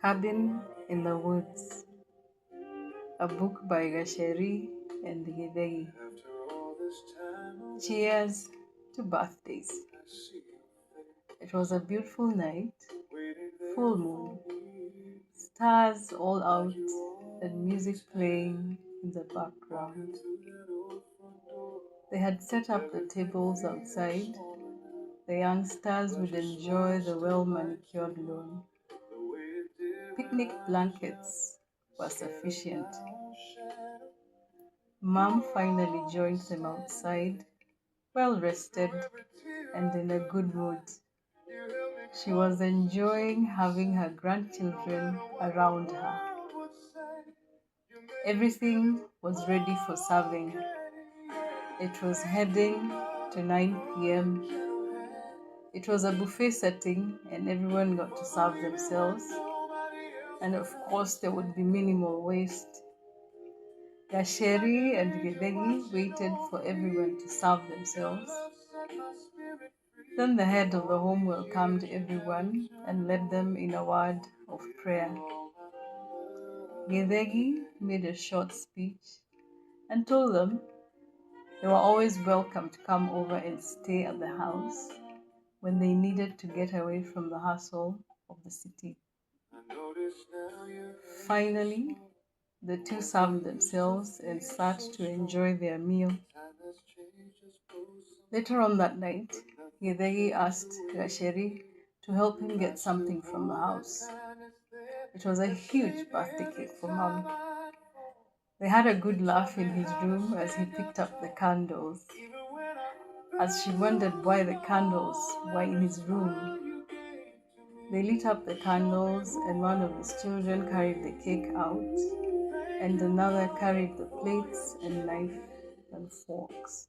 Cabin in the Woods, a book by Gasheri and Gidegi. Cheers to birthdays. It was a beautiful night, full moon, stars all out, and music playing in the background. They had set up the tables outside. The youngsters would enjoy the well manicured lawn. Picnic blankets were sufficient. Mom finally joined them outside, well rested and in a good mood. She was enjoying having her grandchildren around her. Everything was ready for serving. It was heading to 9 p.m. It was a buffet setting and everyone got to serve themselves. And of course, there would be minimal waste. Gasheri and Gedegi waited for everyone to serve themselves. Then the head of the home welcomed everyone and led them in a word of prayer. Gedegi made a short speech and told them they were always welcome to come over and stay at the house when they needed to get away from the hustle of the city. Finally, the two served themselves and sat to enjoy their meal. Later on that night, Gedegi asked Gasheri to help him get something from the house. It was a huge birthday cake for Mom. They had a good laugh in his room as he picked up the candles. As she wondered why the candles were in his room, they lit up the candles and one of his children carried the cake out and another carried the plates and knife and forks.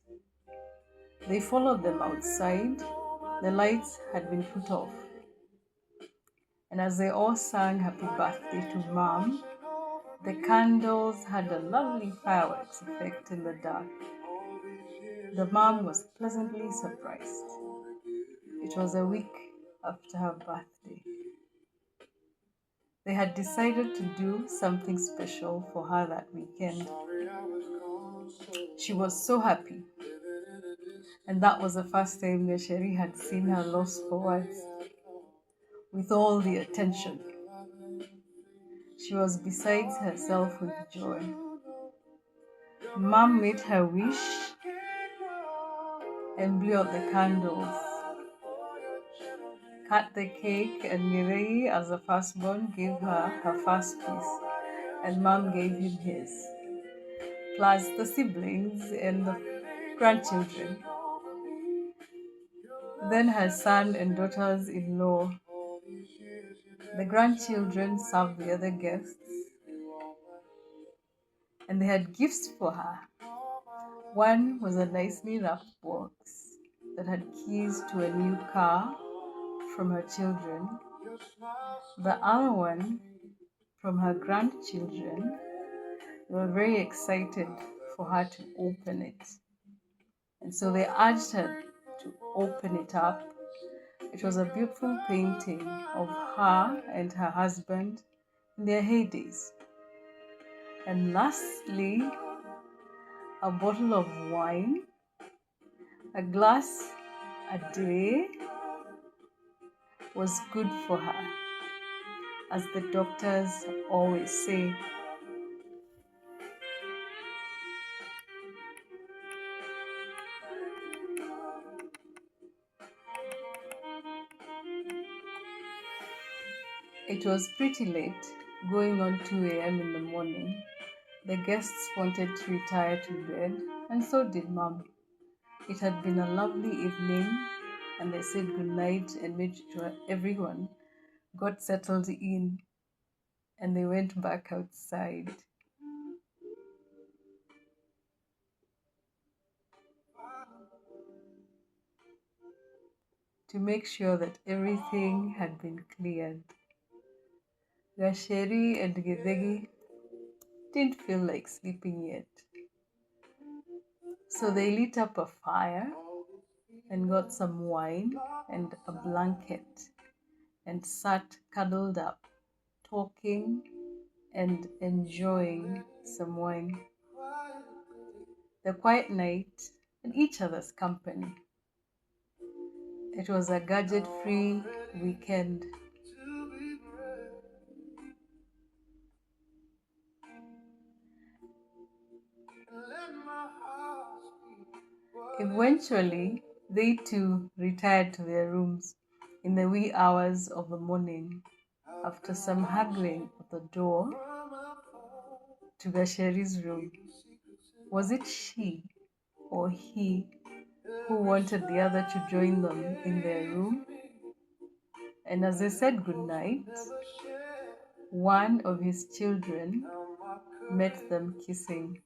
They followed them outside. The lights had been put off. And as they all sang happy birthday to Mom, the candles had a lovely fireworks effect in the dark. The mom was pleasantly surprised. It was a week after her birthday. They had decided to do something special for her that weekend. She was so happy. And that was the first time Gasheri had seen her lost for words. With all the attention, she was beside herself with joy. Mom made her wish and blew out the candles, cut the cake, and Mirei, as the firstborn, gave her first piece, and Mom gave him his, plus the siblings and the grandchildren. Then her son and daughters-in-law. The grandchildren served the other guests, and they had gifts for her. One was a nicely wrapped box that had keys to a new car from her children. The other one from her grandchildren. They were very excited for her to open it. And so they urged her to open it up. It was a beautiful painting of her and her husband in their heydays. And lastly, a bottle of wine, a glass a day was good for her, as the doctors always say. It was pretty late, going on 2 a.m. in the morning. The guests wanted to retire to bed, and so did Mom. It had been a lovely evening, and they said goodnight and made sure everyone got settled in, and they went back outside. To make sure that everything had been cleared. Gasheri and Gedegi didn't feel like sleeping yet. So they lit up a fire and got some wine and a blanket and sat cuddled up talking and enjoying some wine. The quiet night and each other's company. It was a gadget-free weekend. Eventually, they too retired to their rooms in the wee hours of the morning after some haggling at the door to Gasheri's room. Was it she or he who wanted the other to join them in their room? And as they said goodnight, one of his children met them kissing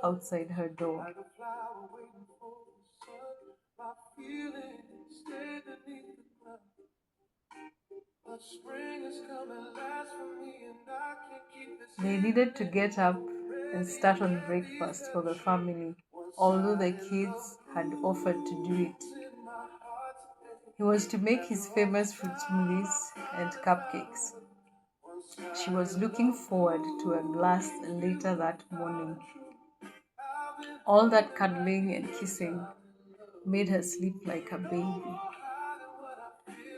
outside her door. They needed to get up and start on breakfast for the family, although the kids had offered to do it. He was to make his famous fruit smoothies and cupcakes. She was looking forward to a glass later that morning. All that cuddling and kissing made her sleep like a baby.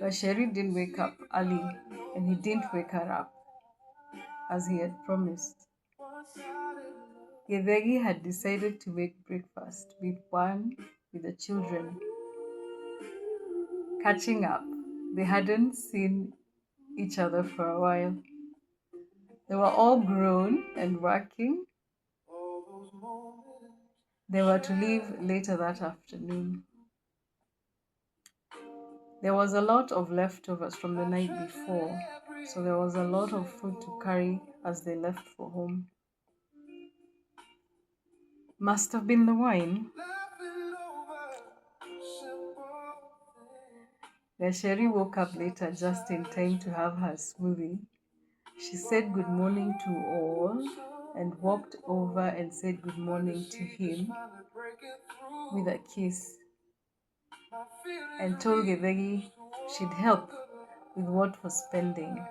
Gasheri didn't wake up early, and he didn't wake her up, as he had promised. Githegi had decided to make breakfast with the children. Catching up, they hadn't seen each other for a while. They were all grown and working. They were to leave later that afternoon. There was a lot of leftovers from the night before, so there was a lot of food to carry as they left for home. Must have been the wine. Gasheri woke up later just in time to have her smoothie. She said good morning to all and walked over and said good morning to him with a kiss and told Githegi she'd help with what was pending.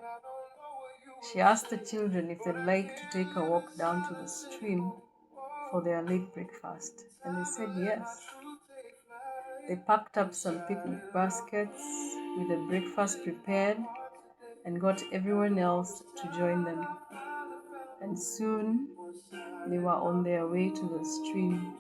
She asked the children if they'd like to take a walk down to the stream for their late breakfast, and they said yes. They packed up some picnic baskets with the breakfast prepared and got everyone else to join them. And soon they were on their way to the stream.